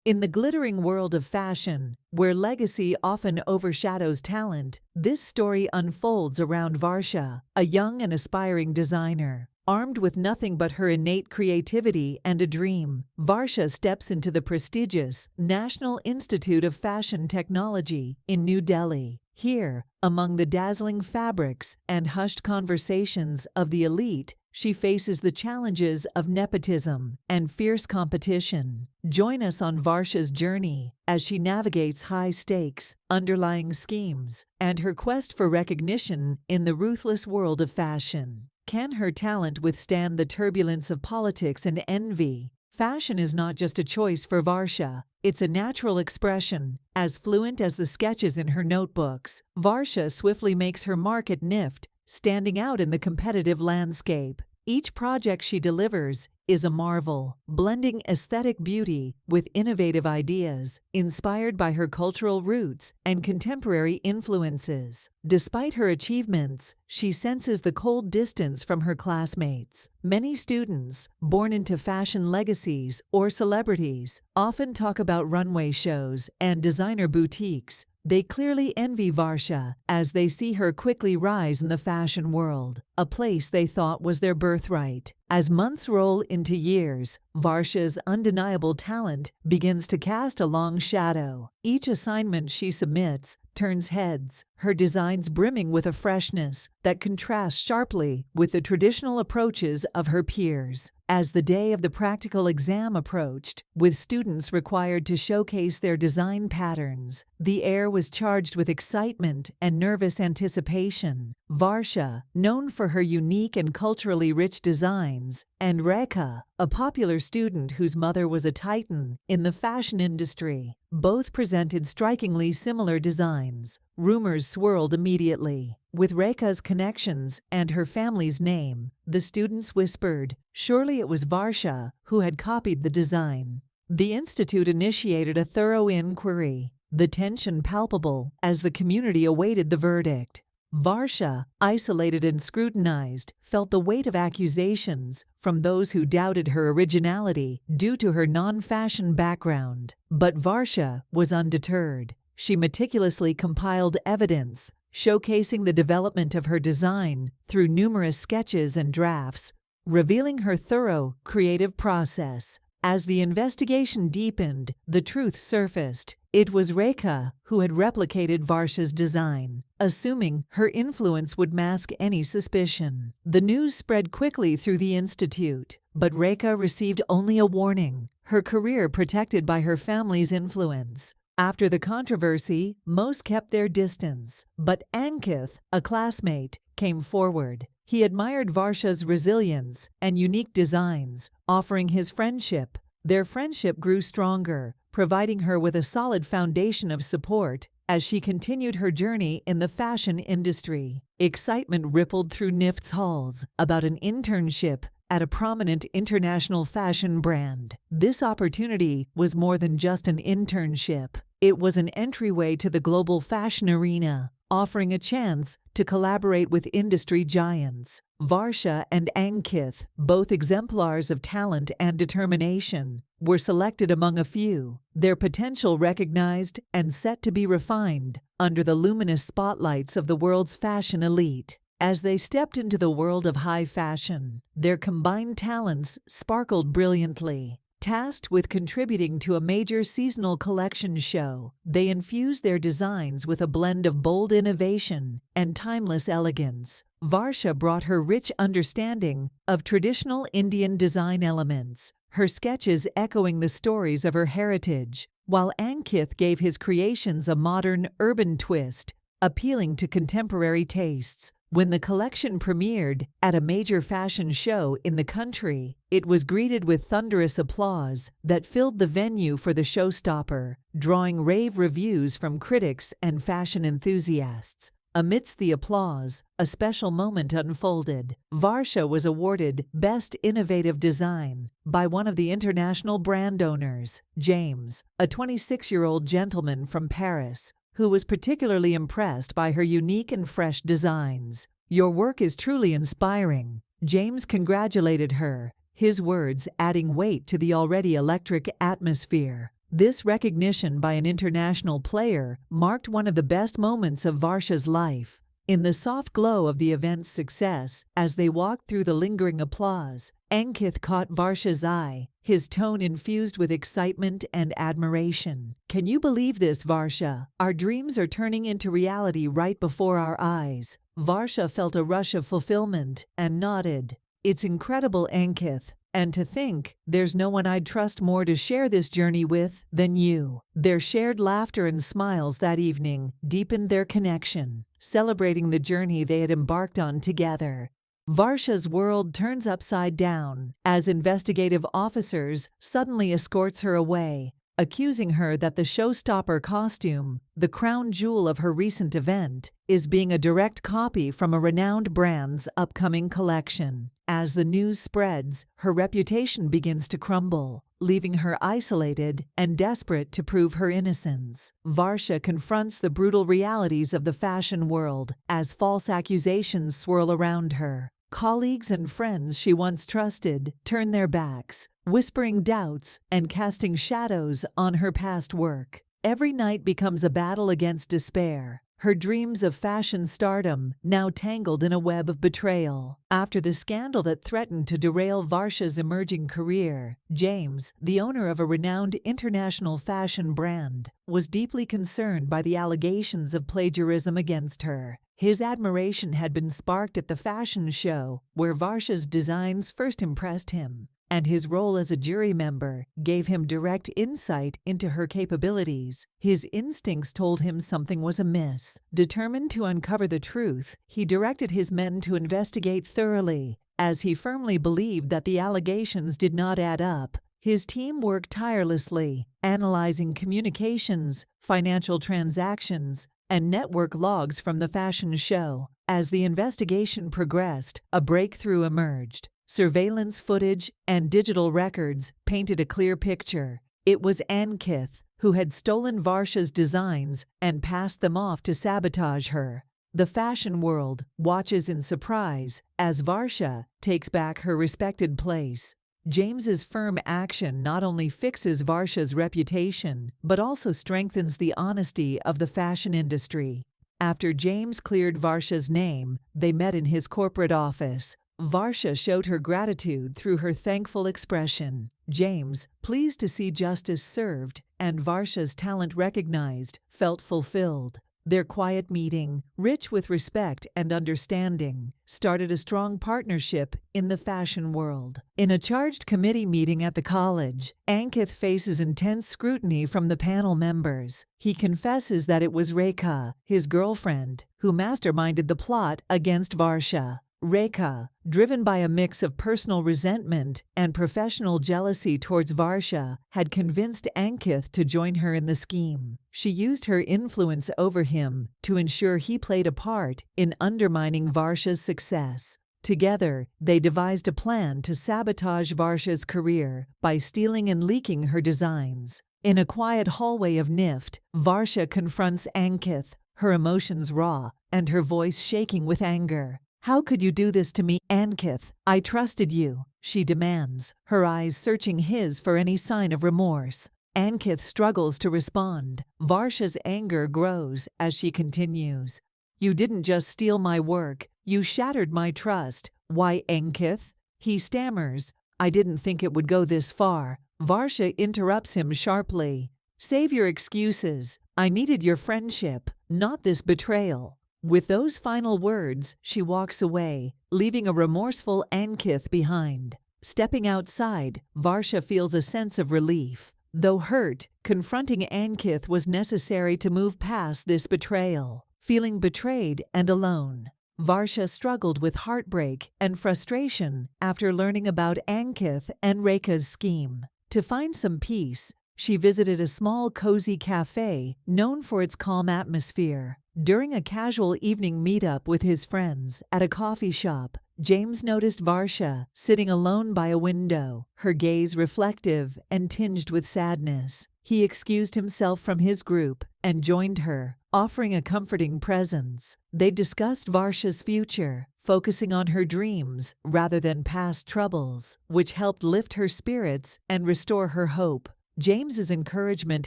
In the glittering world of fashion, where legacy often overshadows talent, this story unfolds around Varsha, a young and aspiring designer. Armed with nothing but her innate creativity and a dream, Varsha steps into the prestigious National Institute of Fashion Technology in New Delhi. Here, among the dazzling fabrics and hushed conversations of the elite, she faces the challenges of nepotism and fierce competition. Join us on Varsha's journey as she navigates high-stakes, underlying schemes, and her quest for recognition in the ruthless world of fashion. Can her talent withstand the turbulence of politics and envy? Fashion is not just a choice for Varsha, it's a natural expression. As fluent as the sketches in her notebooks, Varsha swiftly makes her mark at NIFT, standing out in the competitive landscape. Each project she delivers is a marvel, blending aesthetic beauty with innovative ideas, inspired by her cultural roots and contemporary influences. Despite her achievements, she senses the cold distance from her classmates. Many students, born into fashion legacies or celebrities, often talk about runway shows and designer boutiques. They clearly envy Varsha as they see her quickly rise in the fashion world, a place they thought was their birthright. As months roll into years, Varsha's undeniable talent begins to cast a long shadow. Each assignment she submits turns heads, her designs brimming with a freshness that contrasts sharply with the traditional approaches of her peers. As the day of the practical exam approached, with students required to showcase their design patterns, the air was charged with excitement and nervous anticipation. Varsha, known for her unique and culturally rich designs, and Rekha, a popular student whose mother was a titan in the fashion industry, both presented strikingly similar designs. Rumors swirled immediately. With Rekha's connections and her family's name, the students whispered, surely it was Varsha who had copied the design. The institute initiated a thorough inquiry, the tension palpable as the community awaited the verdict. Varsha, isolated and scrutinized, felt the weight of accusations from those who doubted her originality due to her non-fashion background. But Varsha was undeterred. She meticulously compiled evidence, showcasing the development of her design through numerous sketches and drafts, revealing her thorough, creative process. As the investigation deepened, the truth surfaced. It was Rekha who had replicated Varsha's design, assuming her influence would mask any suspicion. The news spread quickly through the institute, but Rekha received only a warning, her career protected by her family's influence. After the controversy, most kept their distance, but Ankith, a classmate, came forward. He admired Varsha's resilience and unique designs, offering his friendship. Their friendship grew stronger, providing her with a solid foundation of support as she continued her journey in the fashion industry. Excitement rippled through NIFT's halls about an internship at a prominent international fashion brand. This opportunity was more than just an internship. It was an entryway to the global fashion arena, offering a chance to collaborate with industry giants. Varsha and Ankith, both exemplars of talent and determination, were selected among a few, their potential recognized and set to be refined under the luminous spotlights of the world's fashion elite. As they stepped into the world of high fashion, their combined talents sparkled brilliantly. Tasked with contributing to a major seasonal collection show, they infused their designs with a blend of bold innovation and timeless elegance. Varsha brought her rich understanding of traditional Indian design elements, her sketches echoing the stories of her heritage, while Ankith gave his creations a modern, urban twist, appealing to contemporary tastes. When the collection premiered at a major fashion show in the country, it was greeted with thunderous applause that filled the venue for the showstopper, drawing rave reviews from critics and fashion enthusiasts. Amidst the applause, a special moment unfolded. Varsha was awarded Best Innovative Design by one of the international brand owners, James, a 26-year-old gentleman from Paris, who was particularly impressed by her unique and fresh designs. "Your work is truly inspiring," James congratulated her, his words adding weight to the already electric atmosphere. This recognition by an international player marked one of the best moments of Varsha's life. In the soft glow of the event's success, as they walked through the lingering applause, Ankith caught Varsha's eye, his tone infused with excitement and admiration. "Can you believe this, Varsha? Our dreams are turning into reality right before our eyes." Varsha felt a rush of fulfillment and nodded. "It's incredible, Ankith. And to think, there's no one I'd trust more to share this journey with than you." Their shared laughter and smiles that evening deepened their connection, celebrating the journey they had embarked on together. Varsha's world turns upside down as investigative officers suddenly escorts her away, accusing her that the showstopper costume, the crown jewel of her recent event, is being a direct copy from a renowned brand's upcoming collection. As the news spreads, her reputation begins to crumble, leaving her isolated and desperate to prove her innocence. Varsha confronts the brutal realities of the fashion world as false accusations swirl around her. Colleagues and friends she once trusted turn their backs, whispering doubts and casting shadows on her past work. Every night becomes a battle against despair, her dreams of fashion stardom now tangled in a web of betrayal. After the scandal that threatened to derail Varsha's emerging career, James, the owner of a renowned international fashion brand, was deeply concerned by the allegations of plagiarism against her. His admiration had been sparked at the fashion show, where Varsha's designs first impressed him, and his role as a jury member gave him direct insight into her capabilities. His instincts told him something was amiss. Determined to uncover the truth, he directed his men to investigate thoroughly, as he firmly believed that the allegations did not add up. His team worked tirelessly, analyzing communications, financial transactions, and network logs from the fashion show. As the investigation progressed, a breakthrough emerged. Surveillance footage and digital records painted a clear picture. It was Ankith who had stolen Varsha's designs and passed them off to sabotage her. The fashion world watches in surprise as Varsha takes back her respected place. James's firm action not only fixes Varsha's reputation, but also strengthens the honesty of the fashion industry. After James cleared Varsha's name, they met in his corporate office. Varsha showed her gratitude through her thankful expression. James, pleased to see justice served and Varsha's talent recognized, felt fulfilled. Their quiet meeting, rich with respect and understanding, started a strong partnership in the fashion world. In a charged committee meeting at the college, Ankith faces intense scrutiny from the panel members. He confesses that it was Rekha, his girlfriend, who masterminded the plot against Varsha. Rekha, driven by a mix of personal resentment and professional jealousy towards Varsha, had convinced Ankith to join her in the scheme. She used her influence over him to ensure he played a part in undermining Varsha's success. Together, they devised a plan to sabotage Varsha's career by stealing and leaking her designs. In a quiet hallway of NIFT, Varsha confronts Ankith, her emotions raw and her voice shaking with anger. "How could you do this to me, Ankith? I trusted you," she demands, her eyes searching his for any sign of remorse. Ankith struggles to respond. Varsha's anger grows as she continues. "You didn't just steal my work, you shattered my trust. Why, Ankith?" He stammers. "I didn't think it would go this far." Varsha interrupts him sharply. "Save your excuses. I needed your friendship, not this betrayal." With those final words, she walks away, leaving a remorseful Ankith behind. Stepping outside, Varsha feels a sense of relief. Though hurt, confronting Ankith was necessary to move past this betrayal. Feeling betrayed and alone, Varsha struggled with heartbreak and frustration after learning about Ankith and Rekha's scheme. To find some peace, she visited a small, cozy cafe known for its calm atmosphere. During a casual evening meetup with his friends at a coffee shop, James noticed Varsha sitting alone by a window, her gaze reflective and tinged with sadness. He excused himself from his group and joined her, offering a comforting presence. They discussed Varsha's future, focusing on her dreams rather than past troubles, which helped lift her spirits and restore her hope. James's encouragement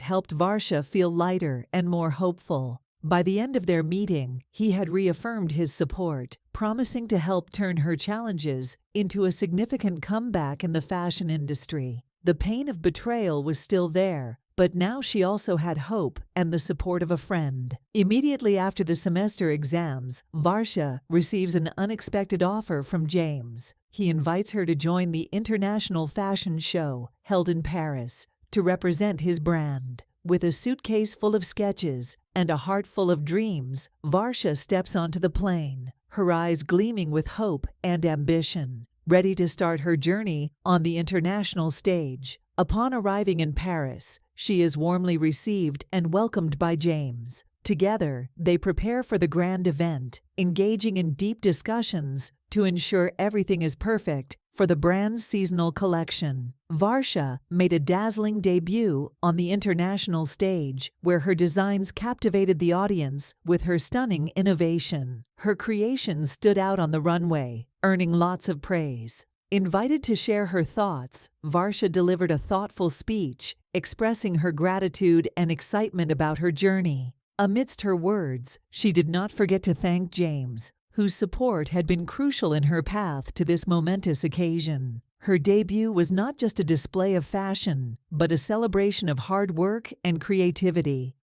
helped Varsha feel lighter and more hopeful. By the end of their meeting, he had reaffirmed his support, promising to help turn her challenges into a significant comeback in the fashion industry. The pain of betrayal was still there, but now she also had hope and the support of a friend. Immediately after the semester exams, Varsha receives an unexpected offer from James. He invites her to join the International Fashion Show held in Paris to represent his brand. With a suitcase full of sketches and a heart full of dreams, Varsha steps onto the plane, her eyes gleaming with hope and ambition, ready to start her journey on the international stage. Upon arriving in Paris, she is warmly received and welcomed by James. Together, they prepare for the grand event, engaging in deep discussions to ensure everything is perfect for the brand's seasonal collection. Varsha made a dazzling debut on the international stage, where her designs captivated the audience with her stunning innovation. Her creations stood out on the runway, earning lots of praise. Invited to share her thoughts, Varsha delivered a thoughtful speech, expressing her gratitude and excitement about her journey. Amidst her words, she did not forget to thank James, whose support had been crucial in her path to this momentous occasion. Her debut was not just a display of fashion, but a celebration of hard work and creativity.